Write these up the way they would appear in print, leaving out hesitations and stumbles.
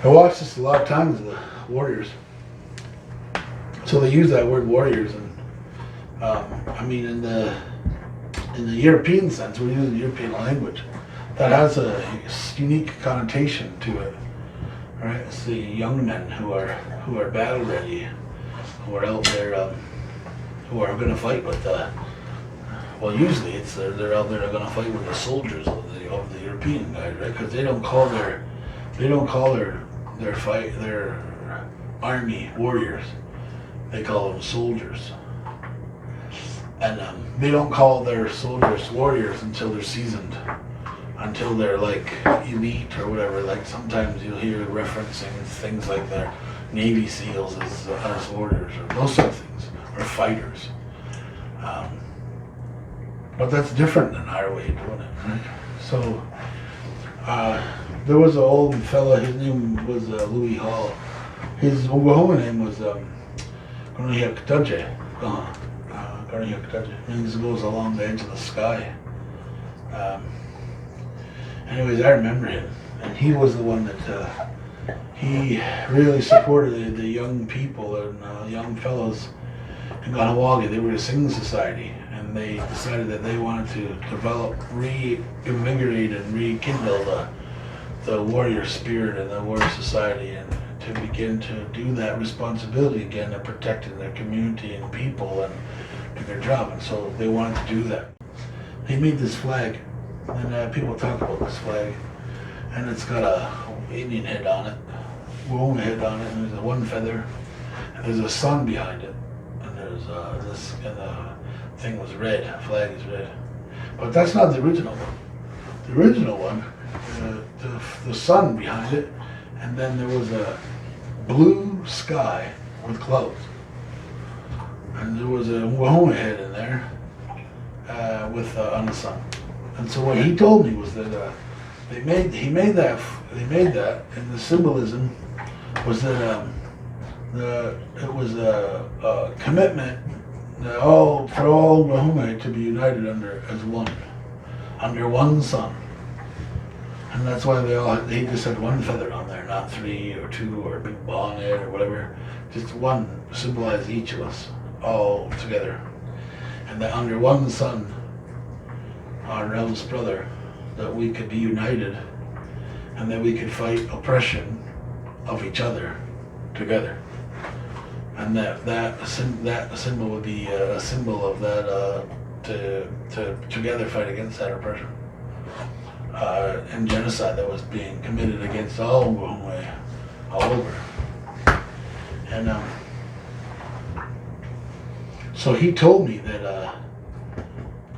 I watched this a lot of times, the warriors. So they use that word warriors, and I mean in the European sense, we're using European language. That has a unique connotation to it, right? It's the young men who are battle ready, who are out there, who are going to fight with well, usually it's they're out there going to fight with the soldiers of the European guys, right? Because they don't call their army warriors. They call them soldiers, and they don't call their soldiers warriors until they're seasoned, until they're like elite or whatever. Like sometimes you'll hear referencing things like their Navy SEALs as warriors or those sort of things, or fighters. But that's different than our way of doing it, right? So there was an old fella. His name was Louis Hall. His Oklahoma name was Kanenhariyo. Means it goes along the edge of the sky. Anyways, I remember him, and he was the one that he really supported the young people and young fellows in Kanenhariyo. They were a singing society, and they decided that they wanted to develop, reinvigorate, and rekindle the warrior spirit and the warrior society, and to begin to do that responsibility again of protecting their community and people and do their job. And so they wanted to do that. He made this flag, and people talk about this flag, and it's got a Indian head on it, Woman head on it, and there's one feather, and there's a sun behind it, and there's this, and the thing was red, flag is red. But that's not the original one. The original one, the sun behind it, and then there was a blue sky with clouds. And there was a Woman head in there with on the sun. And so what he told me was that he made that, and the symbolism was that it was a commitment that for all Woman to be united under one sun. And that's why they just had one feather on there, not three or two or a big bonnet or whatever. Just one symbolized each of us all together. And that under one sun, our eldest brother, that we could be united and that we could fight oppression of each other together. And that symbol would be a symbol of that to together fight against that oppression. And genocide that was being committed against all over. And so he told me that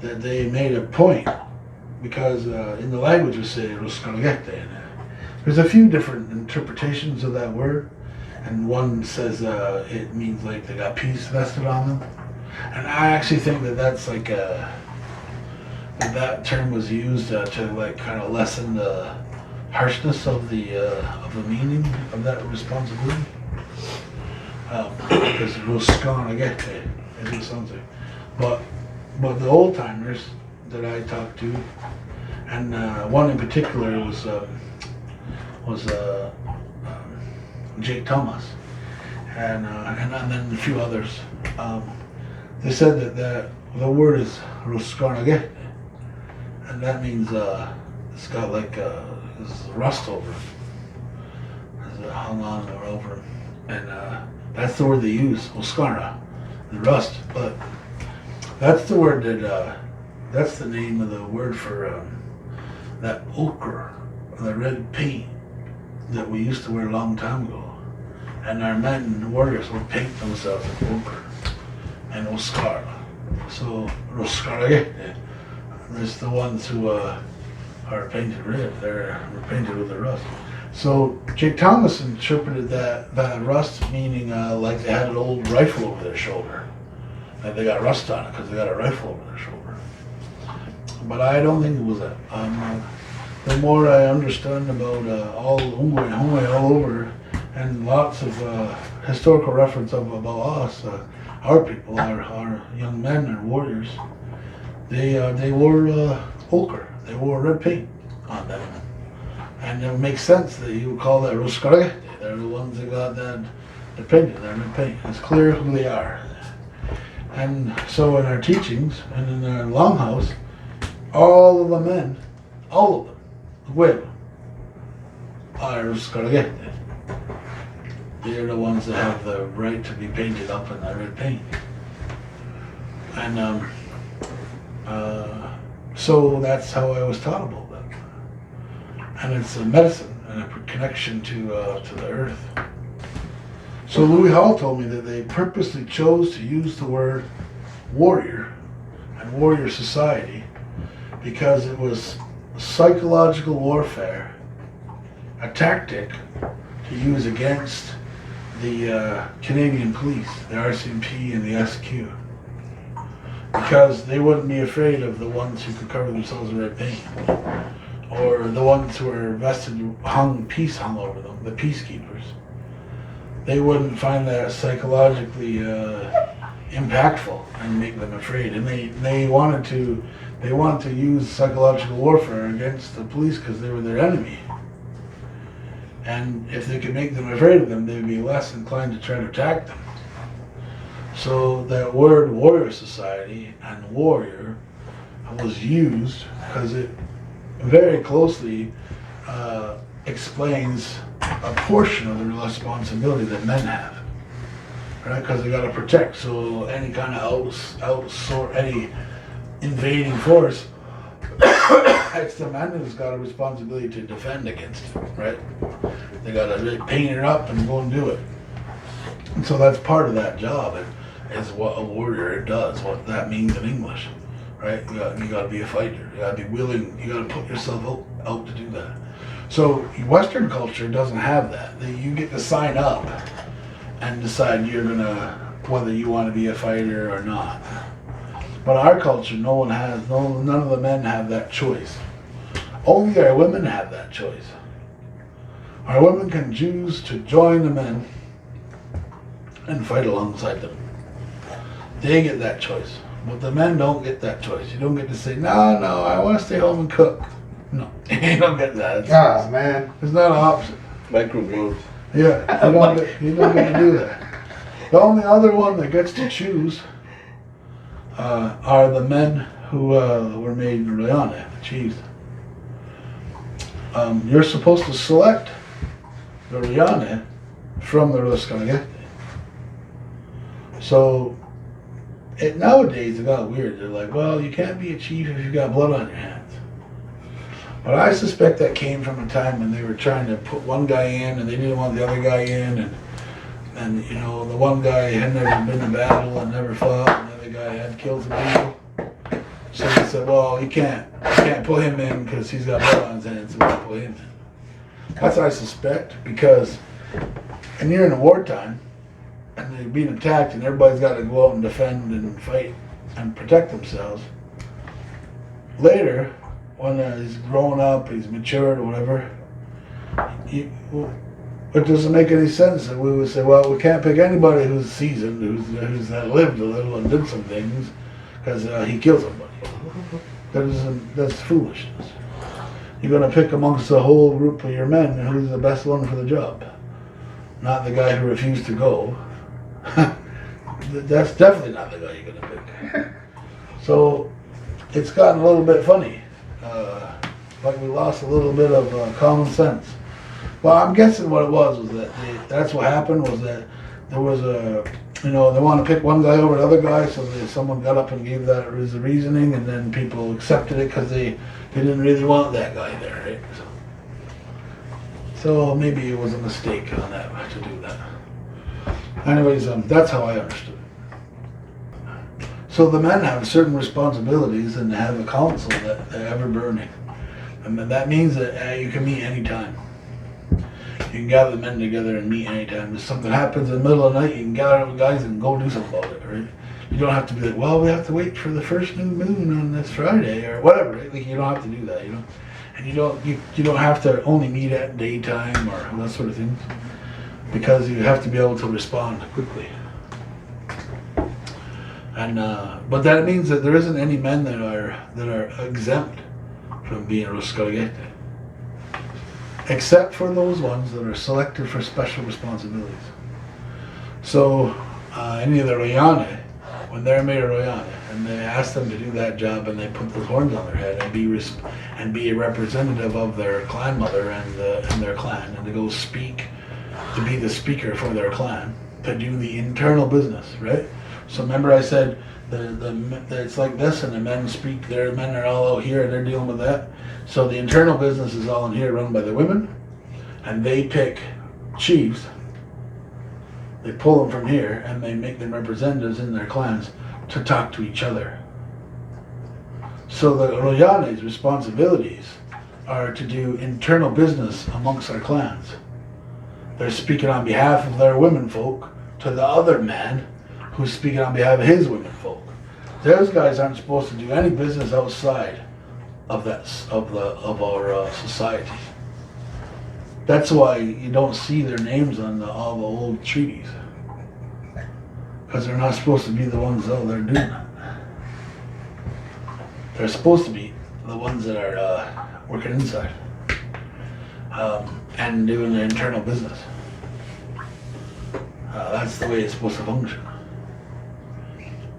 they made a point, because in the language we say Rotiskenrakehete. There's a few different interpretations of that word, and one says it means like they got peace vested on them, and I actually think that that's like that term was used to like kind of lessen the harshness of the meaning of that responsibility. Because Rotiskenrakehete, it is something. But the old timers that I talked to, and one in particular was Jake Thomas, and then a few others. They said that the word is Rotiskenrakehete. And that means it's got like this rust over it. It's hung on or over it. And that's the word they use, Oskara, the rust. But that's the word that's the name of the word for that ochre, the red paint that we used to wear a long time ago. And our men and warriors would paint themselves with ochre and Oskara. So Rotiskenrakehete. There's the ones who are painted red. They're painted with the rust. So Jake Thomas interpreted that rust meaning like they had an old rifle over their shoulder, and they got rust on it because they got a rifle over their shoulder. But I don't think it was that. The more I understand about all over, and lots of historical reference about us, our people, our young men and warriors. They wore ochre. They wore red paint on them. And it makes sense that you would call that Rotiskenrakehete. They're the ones that got that painted. They're in paint. It's clear who they are. And so in our teachings and in our longhouse, all of the men, all of them, the women, are Rotiskenrakehete. They're the ones that have the right to be painted up in that red paint. And so that's how I was taught about that. And it's a medicine and a connection to the earth. So Louis Hall told me that they purposely chose to use the word warrior and warrior society because it was psychological warfare, a tactic to use against the Canadian police, the RCMP and the SQ. Because they wouldn't be afraid of the ones who could cover themselves in red paint, or the ones who were vested, peace hung over them, the peacekeepers. They wouldn't find that psychologically impactful and make them afraid. And they wanted to use psychological warfare against the police because they were their enemy. And if they could make them afraid of them, they'd be less inclined to try to attack them. So that word warrior society and warrior was used because it very closely explains a portion of the responsibility that men have, right? Because they got to protect. So any kind of any invading force, it's the man who's got a responsibility to defend against it, right? They got to really paint it up and go and do it. And so that's part of that job. Is what a warrior does, what that means in English, right? You got to be a fighter. You got to be willing. You got to put yourself out to do that. So Western culture doesn't have that. You get to sign up and decide whether you want to be a fighter or not. But our culture, none of the men have that choice. Only our women have that choice. Our women can choose to join the men and fight alongside them. They get that choice, but the men don't get that choice. You don't get to say, no, I want to stay home and cook. No, you don't get that. Man. It's not an option. Microgreens. Yeah, you don't get to do that. The only other one that gets to choose are the men who were made in Rihanna, the chiefs. You're supposed to select the Rihanna from the Rotiskenrakehete. So nowadays it got weird. They're like, well, you can't be a chief if you got blood on your hands. But I suspect that came from a time when they were trying to put one guy in and they didn't want the other guy in, and you know, the one guy had never been to battle and never fought, and the other guy had killed some people. So they said, well, you can't put him in because he's got blood on his hands, so we'll put him in. That's what I suspect, because and you're in a wartime and they're being attacked and everybody's got to go out and defend and fight and protect themselves. Later, when he's grown up, he's matured or whatever, it doesn't make any sense that we would say, well, we can't pick anybody who's seasoned, who's lived a little and did some things, because he killed somebody. That's foolishness. You're going to pick amongst the whole group of your men who's the best one for the job, not the guy who refused to go. That's definitely not the guy you're going to pick. So it's gotten a little bit funny. Like we lost a little bit of common sense. Well, I'm guessing what it was that that's what happened was that there was they want to pick one guy over the other guy, so someone got up and gave that as a reasoning, and then people accepted it because they didn't really want that guy there, right? So maybe it was a mistake on that to do that. Anyways, that's how I understood it. So the men have certain responsibilities and they have a council that they're ever burning. And that means that you can meet anytime. You can gather the men together and meet anytime. If something happens in the middle of the night, you can gather up with guys and go do something about it, right? You don't have to be like, well, we have to wait for the first new moon on this Friday or whatever, right? Like, you don't have to do that, you know? And you don't have to only meet at daytime or that sort of thing, because you have to be able to respond quickly. And but that means that there isn't any men that are exempt from being Rotiskenrakehete. except for those ones that are selected for special responsibilities. So any of the Royane, when they're made a Royane, and they ask them to do that job, and they put those horns on their head and be a representative of their clan mother and their clan, and to go speak, to be the speaker for their clan, to do the internal business, right? So remember I said it's like this, and the men speak. Their men are all out here, and they're dealing with that. So the internal business is all in here, run by the women, and they pick chiefs. They pull them from here, and they make them representatives in their clans to talk to each other. So the Royane's responsibilities are to do internal business amongst our clans. They're speaking on behalf of their women folk to the other man who's speaking on behalf of his women folk. Those guys aren't supposed to do any business outside of our society. That's why you don't see their names on all the old treaties, because they're not supposed to be the ones out there doing it. They're supposed to be the ones that are working inside and doing the internal business. That's the way it's supposed to function.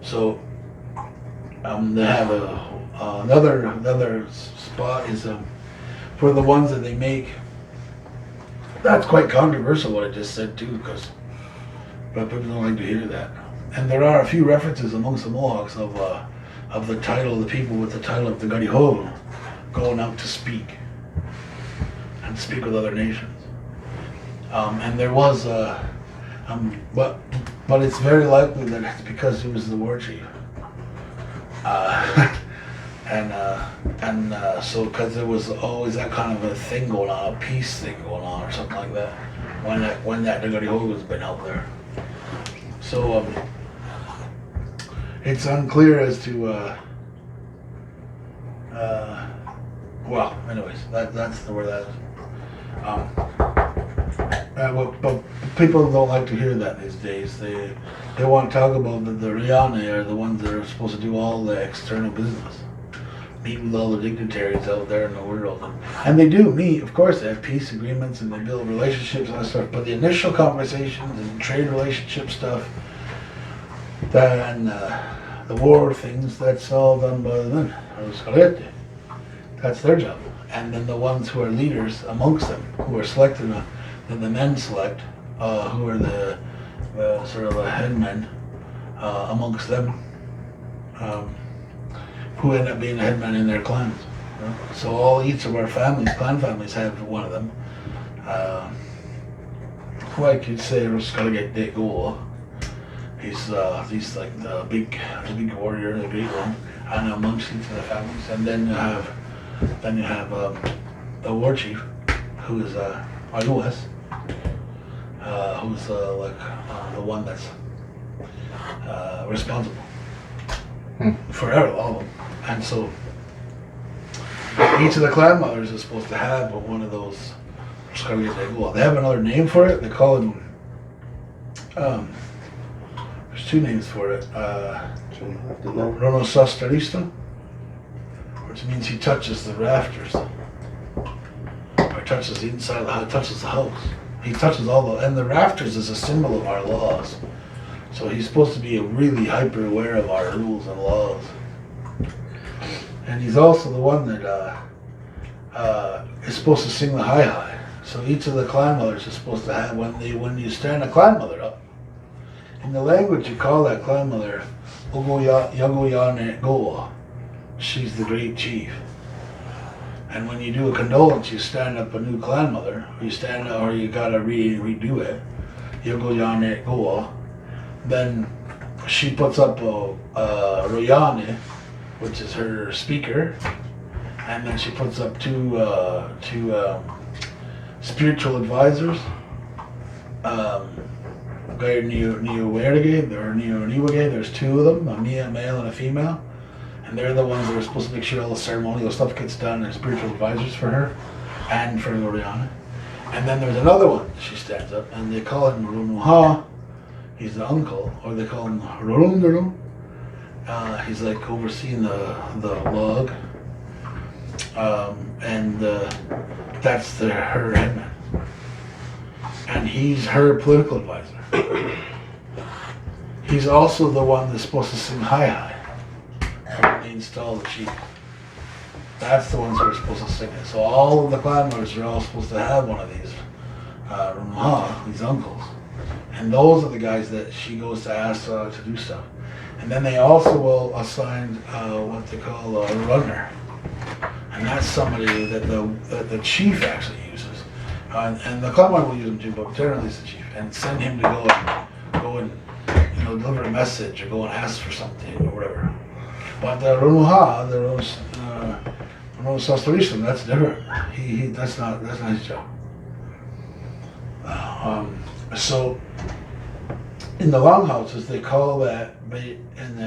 So they have another spot is for the ones that they make. That's quite controversial what I just said too, but people don't like to hear that. And there are a few references amongst the Mohawks of the title of the people with the title of the Kanenhariyo going out to speak and speak with other nations. And there was but it's very likely that it's because he was the war chief. So because there was always that kind of a thing going on, a peace thing going on or something like that, when that Kanenhariyo has been out there. So it's unclear as to well, anyways, that's where that is. But people don't like to hear that these days. They want to talk about the Royane are the ones that are supposed to do all the external business, meet with all the dignitaries out there in the world, and they do meet. Of course, they have peace agreements and they build relationships and that stuff. But the initial conversations and trade relationship stuff, and the war things, that's all done by the men. Rotiskenrakehete. That's their job. And then the ones who are leaders amongst them, who are selected, then the men select, who are the sort of the headmen amongst them, who end up being the headmen in their clans. So each of our clan families have one of them. Who I could say Rotiskenrakehete Goa. He's like the big warrior, the great one, and amongst each of the families. And then you have the war chief, who is Ayuas, who's the one that's responsible for all of them. And so each of the clan mothers is supposed to have one of those. They have another name for it. They call it. There's two names for it. Rotiskenrakehete, which means he touches the rafters, or touches the inside of the house, touches the house. He touches and the rafters is a symbol of our laws. So he's supposed to be really hyper aware of our rules and laws. And he's also the one that is supposed to sing the hi-hi. So each of the clan mothers is supposed to have, when you stand a clan mother up, in the language you call that clan mother Yagoyane Goa. She's the great chief. And when you do a condolence, you stand up a new clan mother, or you gotta redo it. Yagoyane Goa. Then she puts up a Royane, which is her speaker, and then she puts up two spiritual advisors. There's two of them, a male and a female, and they're the ones that are supposed to make sure all the ceremonial stuff gets done. They're spiritual advisors for her and for Loriana. And then there's another one. She stands up, and they call him Runuha. He's the uncle, or they call him Rurundarum. He's like overseeing the log. and that's her headman. And he's her political advisor. He's also the one that's supposed to sing Hi when they install the chief. That's the ones who are supposed to sing it. So all of the clan members are all supposed to have one of these these uncles. And those are the guys that she goes to ask to do stuff. And then they also will assign what they call a runner. And that's somebody that the chief actually uses. And the clan will use him too, but generally it's the chief. And send him to go and deliver a message or go and ask for something or whatever. But the Runuha, the Rotiskenrakehete, that's different. That's not his job. So in the longhouses, they call that, and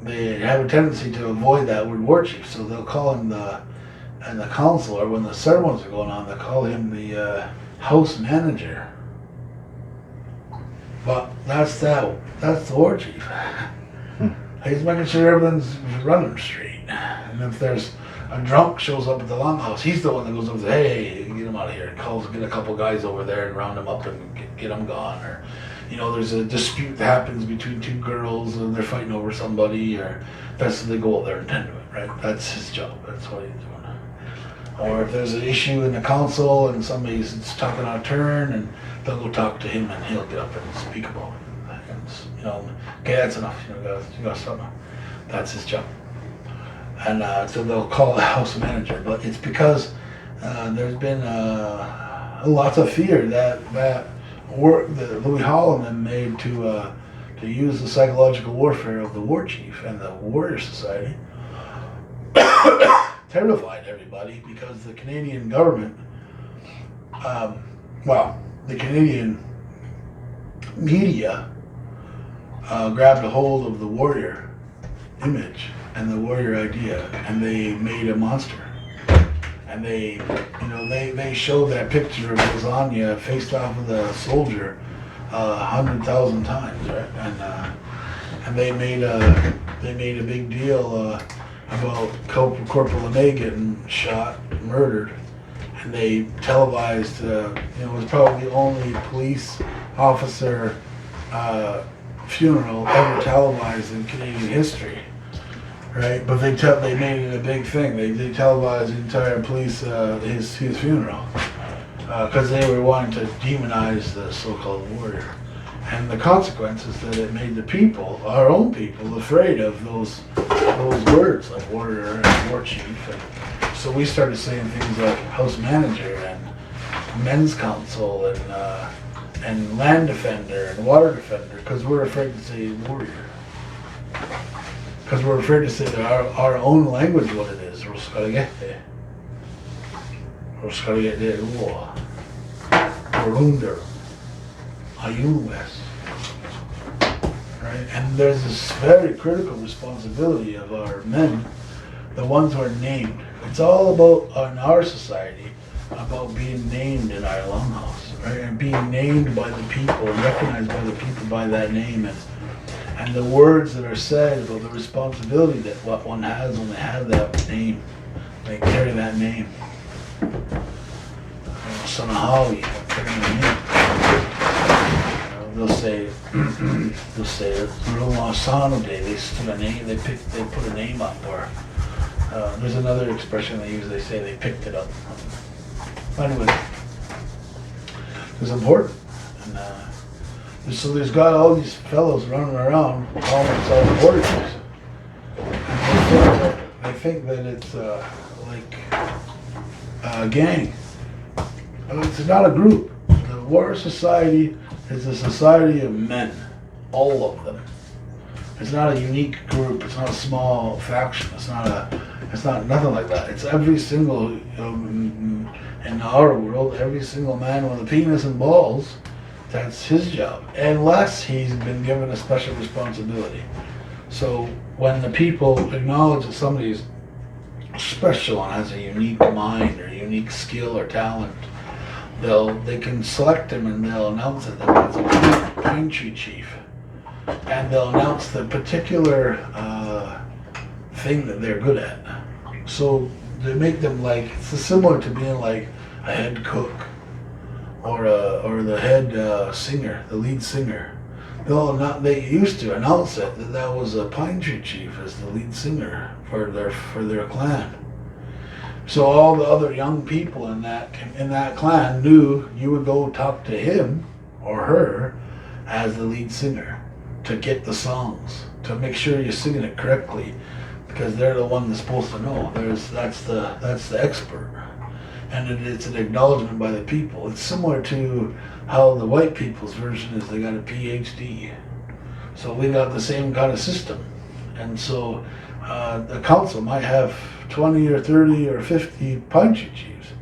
they have a tendency to avoid that word war chief. So they'll call him and the council, or when the ceremonies are going on, they call him the house manager. But that's the war chief. He's making sure everything's running straight. And if there's a drunk shows up at the longhouse, he's the one that goes over and says, hey, get him out of here. And get a couple guys over there and round them up and get them gone. Or, there's a dispute that happens between two girls and they're fighting over somebody, or they go out there and tend to it, right? That's his job. That's what he's doing. Or if there's an issue in the council and somebody's talking out of turn, and they'll go talk to him and he'll get up and speak about it. And, okay, that's enough. You got to stop now. That's his job. And so they'll call the house manager, but it's because there's been lots of fear that work that Louis Holloman made to use the psychological warfare of the war chief and the warrior society. Terrified everybody, because the Canadian government, the Canadian media grabbed a hold of the warrior image and the warrior idea, and they made a monster. And they showed that picture of lasagna faced off with a soldier 100,000 times, right? And they made a big deal about Corporal LeMay getting shot, murdered, and they televised. It was probably the only police officer funeral ever televised in Canadian history. Right, but they made it a big thing. They televised the entire police his funeral because they were wanting to demonize the so-called warrior, and the consequence is that it made the people, our own people, afraid of those words like warrior and war chief. And so we started saying things like house manager and men's council and land defender and water defender, because we're afraid to say warrior. Because we're afraid to say that our own language what it is. Rotiskenrakehete. Rotiskenrakehete Uo. Orunder. Ayuwes. Right? And there's this very critical responsibility of our men, the ones who are named. It's all about, in our society, about being named in our longhouse, right? And being named by the people, recognized by the people by that name, and the words that are said about the responsibility that what one has when they have that name, they carry that name. Kanenhariyo, they'll say Runuha Day. They stood a name. They put a name up. Or there's another expression they use. They say they picked it up. Anyway, it's important. And so there's got all these fellows running around calling themselves warriors. And they think that it's like a gang. It's not a group. The warrior society is a society of men, all of them. It's not a unique group. It's not a small faction. It's not nothing like that. It's every single in our world, every single man with a penis and balls. That's his job, unless he's been given a special responsibility. So when the people acknowledge that somebody's special and has a unique mind or unique skill or talent, they can select him and they'll announce it that that's a pine tree chief, and they'll announce the particular thing that they're good at. So they make them like, it's similar to being like a head cook or the head singer, the lead singer. They used to announce it that was a Pine Tree Chief as the lead singer for their clan. So all the other young people in that clan knew you would go talk to him or her as the lead singer to get the songs, to make sure you're singing it correctly, because they're the one that's supposed to know. That's the expert, and it's an acknowledgement by the people. It's similar to how the white people's version is. They got a PhD, so we got the same kind of system, and so the council might have 20 or 30 or 50 Pine Tree Chiefs,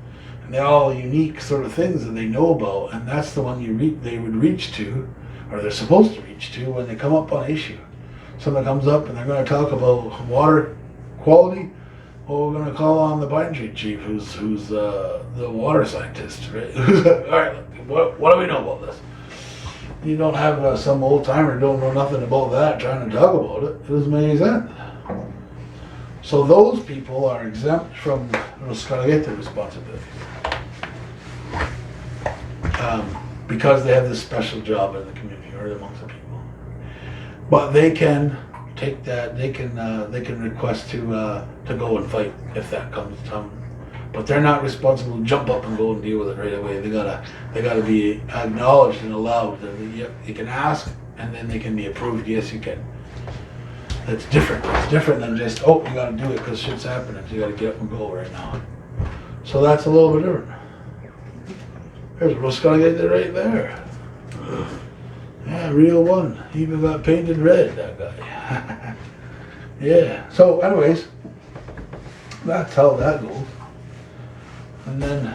and they're all unique sort of things that they know about, and that's the one they would reach to, or they're supposed to reach to when they come up on an issue. Someone comes up and they're going to talk about water quality. Well, we're going to call on the Pine Tree Chief, who's the water scientist, right? All right, what do we know about this? You don't have some old timer don't know nothing about that trying to talk about it. It doesn't make any sense. So those people are exempt from Rotiskenrakehete responsibility because they have this special job in the community or amongst the people. But they can take that. They can request to go and fight if that comes to. But they're not responsible to jump up and go and deal with it right away. They gotta be acknowledged and allowed. You can ask, and then they can be approved. Yes, you can. It's different. It's different than just, oh, you gotta do it because shit's happening. So you gotta get up and go right now. So that's a little bit different. There's Rotiskenrakehete right there. Yeah, real one. He even got painted red, that guy. Yeah. So anyways, that's how that goes. And then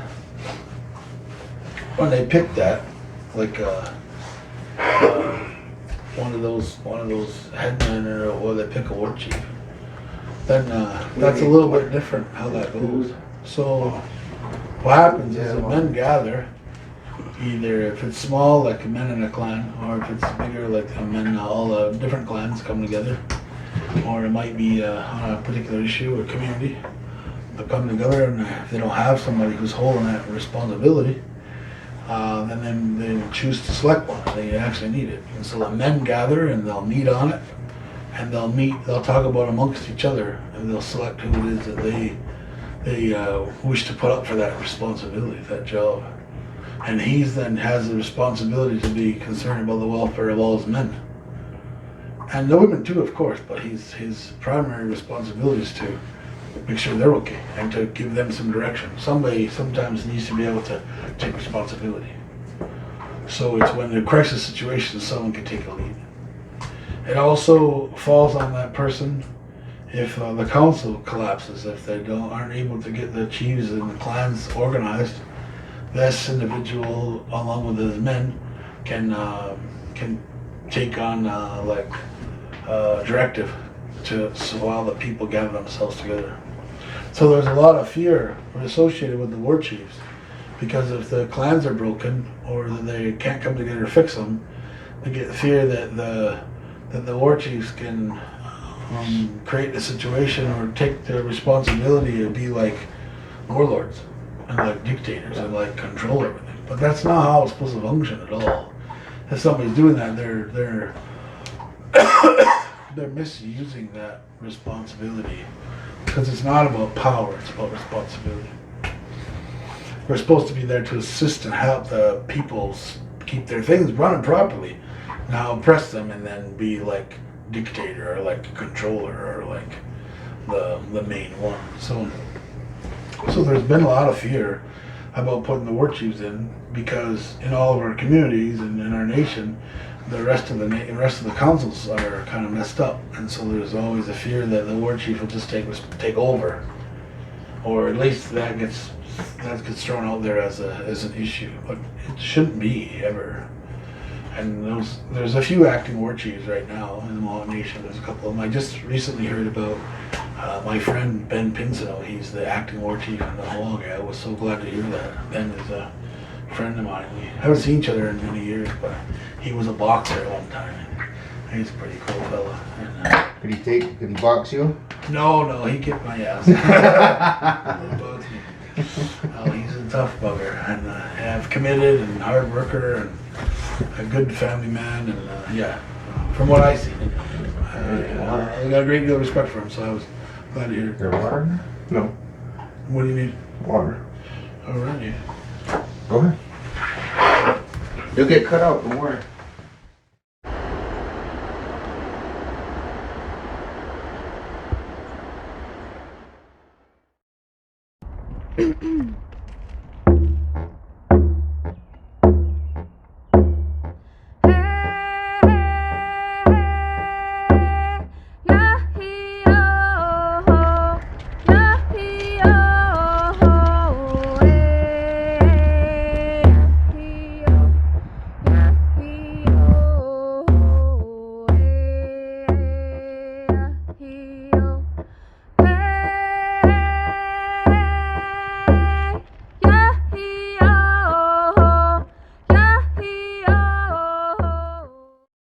when they pick that, like one of those headmen or they pick a war chief, then that's a little bit different how that goes. So what happens is the men gather, either if it's small like men in a clan, or if it's bigger like the men, all the different clans come together, or it might be on a particular issue or community. They come together, and if they don't have somebody who's holding that responsibility, then they choose to select one. They actually need it, and so the men gather and they'll meet on it, and they'll talk about amongst each other, and they'll select who it is that they wish to put up for that responsibility, that job. And he then has the responsibility to be concerned about the welfare of all his men. And the women too, of course, but his primary responsibility is to make sure they're okay and to give them some direction. Somebody sometimes needs to be able to take responsibility. So it's when the crisis situation, someone can take a lead. It also falls on that person if the council collapses, if they aren't able to get the chiefs and the clans organized. This individual, along with his men, can take on directive so while the people gather themselves together. So there's a lot of fear associated with the war chiefs, because if the clans are broken or that they can't come together to fix them, they get fear that the war chiefs can create a situation or take the responsibility to be like warlords and like dictators and like control everything. But that's not how it's supposed to function at all. If somebody's doing that, they're they're misusing that responsibility, because it's not about power, it's about responsibility. We're supposed to be there to assist and help the peoples keep their things running properly, not oppress them and then be like dictator or like controller or like the main one. So there's been a lot of fear about putting the war chiefs in, because in all of our communities and in our nation, the rest of the councils are kind of messed up, and so there's always a fear that the war chief will just take over, or at least that gets thrown out there as an issue, but it shouldn't be ever. And there's a few acting war chiefs right now in the Mohawk Nation. There's a couple of them. I just recently heard about my friend Ben Pinsino. He's the acting war chief in the Mohawk. I was so glad to hear that. Ben is a friend of mine. We haven't seen each other in many years, but he was a boxer at one time. He's a pretty cool fella. And, Could he box you? no, he kicked my ass. He bugs me. Oh, he's a tough bugger, and yeah, committed and hard worker and a good family man, and yeah, from what I see, I got a great deal of respect for him. So I was glad to hear. Is there water in there? No. What do you need? Water. All right. Go ahead. You'll get cut out, don't worry.